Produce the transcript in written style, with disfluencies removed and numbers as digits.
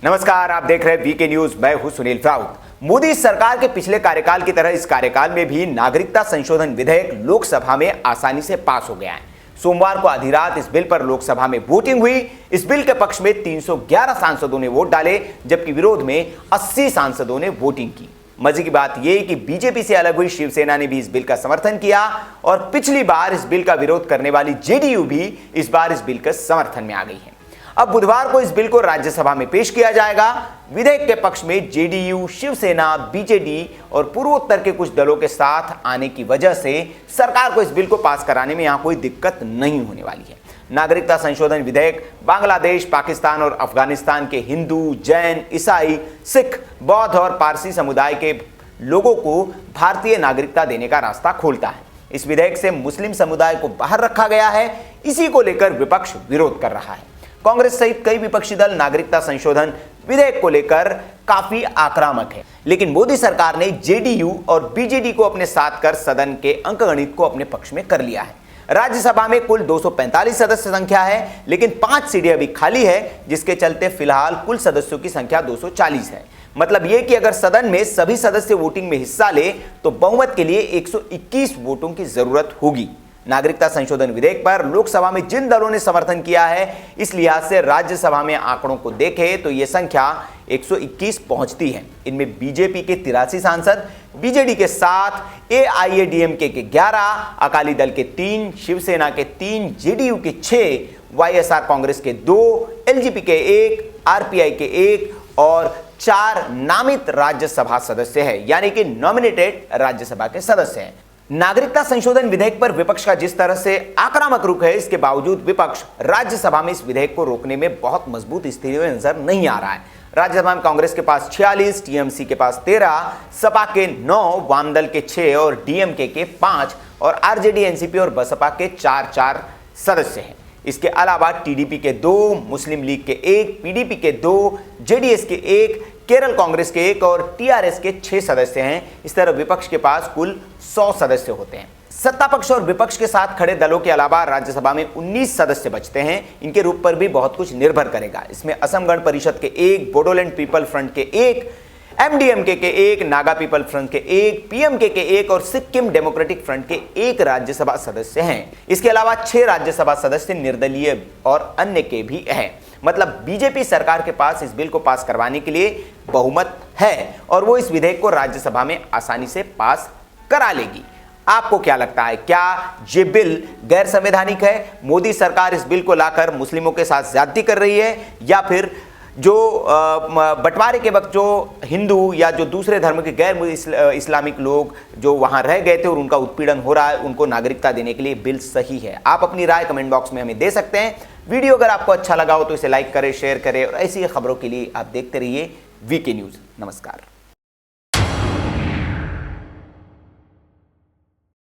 नमस्कार, आप देख रहे हैं वीके न्यूज। मैं हूं सुनील राउत। मोदी सरकार के पिछले कार्यकाल की तरह इस कार्यकाल में भी नागरिकता संशोधन विधेयक लोकसभा में आसानी से पास हो गया है। सोमवार को आधी रात इस बिल पर लोकसभा में वोटिंग हुई। इस बिल के पक्ष में 311 सांसदों ने वोट डाले, जबकि विरोध में 80 सांसदों ने वोटिंग की। मजे की बात यह कि बीजेपी से अलग हुई शिवसेना ने भी इस बिल का समर्थन किया और पिछली बार इस बिल का विरोध करने वाली जेडीयू भी इस बार इस बिल के समर्थन में आ गई है। अब बुधवार को इस बिल को राज्यसभा में पेश किया जाएगा। विधेयक के पक्ष में जेडीयू, शिवसेना, बीजेडी और पूर्वोत्तर के कुछ दलों के साथ आने की वजह से सरकार को इस बिल को पास कराने में यहां कोई दिक्कत नहीं होने वाली है। नागरिकता संशोधन विधेयक बांग्लादेश, पाकिस्तान और अफगानिस्तान के हिंदू, जैन, ईसाई, सिख, बौद्ध और पारसी समुदाय के लोगों को भारतीय नागरिकता देने का रास्ता खोलता है। इस विधेयक से मुस्लिम समुदाय को बाहर रखा गया है। इसी को लेकर विपक्ष विरोध कर रहा है। कांग्रेस सहित कई विपक्षी दल नागरिकता संशोधन विधेयक को लेकर काफी आक्रामक है, लेकिन मोदी सरकार ने जेडीयू और बीजेडी को अपने साथ कर सदन के अंकगणित को अपने पक्ष में कर लिया है। राज्यसभा में कुल 245 सदस्य संख्या है, लेकिन 5 सीटें अभी खाली है, जिसके चलते फिलहाल कुल सदस्यों की संख्या 240 है। मतलब यह कि अगर सदन में सभी सदस्य वोटिंग में हिस्सा ले तो बहुमत के लिए 121 वोटों की जरूरत होगी। नागरिकता संशोधन विधेयक पर लोकसभा में जिन दलों ने समर्थन किया है, इस लिहाज से राज्यसभा में आंकड़ों को देखें तो यह संख्या 121 पहुंचती है। इनमें बीजेपी के 83 सांसद, बीजेडी के 7, एआईएडीएमके के 11, अकाली दल के 3, शिवसेना के 3, जेडीयू के 6, वाईएसआर कांग्रेस के 2, एलजेपी के 1, आरपीआई के 1 और 4 नामित राज्यसभा सदस्य हैं, यानी कि नॉमिनेटेड राज्यसभा के सदस्य हैं। नागरिकता संशोधन विधेयक पर विपक्ष का जिस तरह से आक्रामक रुख है, इसके बावजूद विपक्ष राज्यसभा में इस विधेयक को रोकने में बहुत मजबूत स्थिति में नजर नहीं आ रहा है। राज्यसभा में कांग्रेस के पास 46, टीएमसी के पास 13, सपा के 9, वामदल के 6 और डीएमके के 5 और आरजेडी, एनसीपी और बसपा के 4 सदस्य हैं। इसके अलावा टीडीपी के 2, मुस्लिम लीग के 1, पीडीपी के 2, जेडीएस के 1, केरल कांग्रेस के 1 और टीआरएस के 6 सदस्य हैं। इस तरह विपक्ष के पास कुल 100 सदस्य होते हैं। सत्ता पक्ष और विपक्ष के साथ खड़े दलों के अलावा राज्यसभा में 19 सदस्य बचते हैं। इनके रूप पर भी बहुत कुछ निर्भर करेगा। इसमें असम गण परिषद के 1, बोडोलैंड पीपल फ्रंट के 1, एमडीएमके के 1, नागा पीपल फ्रंट के 1, पीएमके के 1 और सिक्किम डेमोक्रेटिक फ्रंट के 1 राज्यसभा सदस्य हैं। इसके अलावा 6 राज्यसभा सदस्य निर्दलीय और अन्य के भी हैं। मतलब बीजेपी सरकार के पास इस बिल को पास करवाने के लिए बहुमत है और वो इस विधेयक को राज्यसभा में आसानी से पास करा लेगी। आपको क्या लगता है, क्या ये बिल गैर संवैधानिक है? मोदी सरकार इस बिल को लाकर मुस्लिमों के साथ ज्यादती कर रही है, या फिर जो बंटवारे के वक्त जो हिंदू या जो दूसरे धर्म के गैर इस्लामिक लोग जो वहां रह गए थे और उनका उत्पीड़न हो रहा है, उनको नागरिकता देने के लिए बिल सही है? आप अपनी राय कमेंट बॉक्स में हमें दे सकते हैं। वीडियो अगर आपको अच्छा लगा हो तो इसे लाइक करें, शेयर करें और ऐसी खबरों के लिए आप देखते रहिए वीके न्यूज। नमस्कार।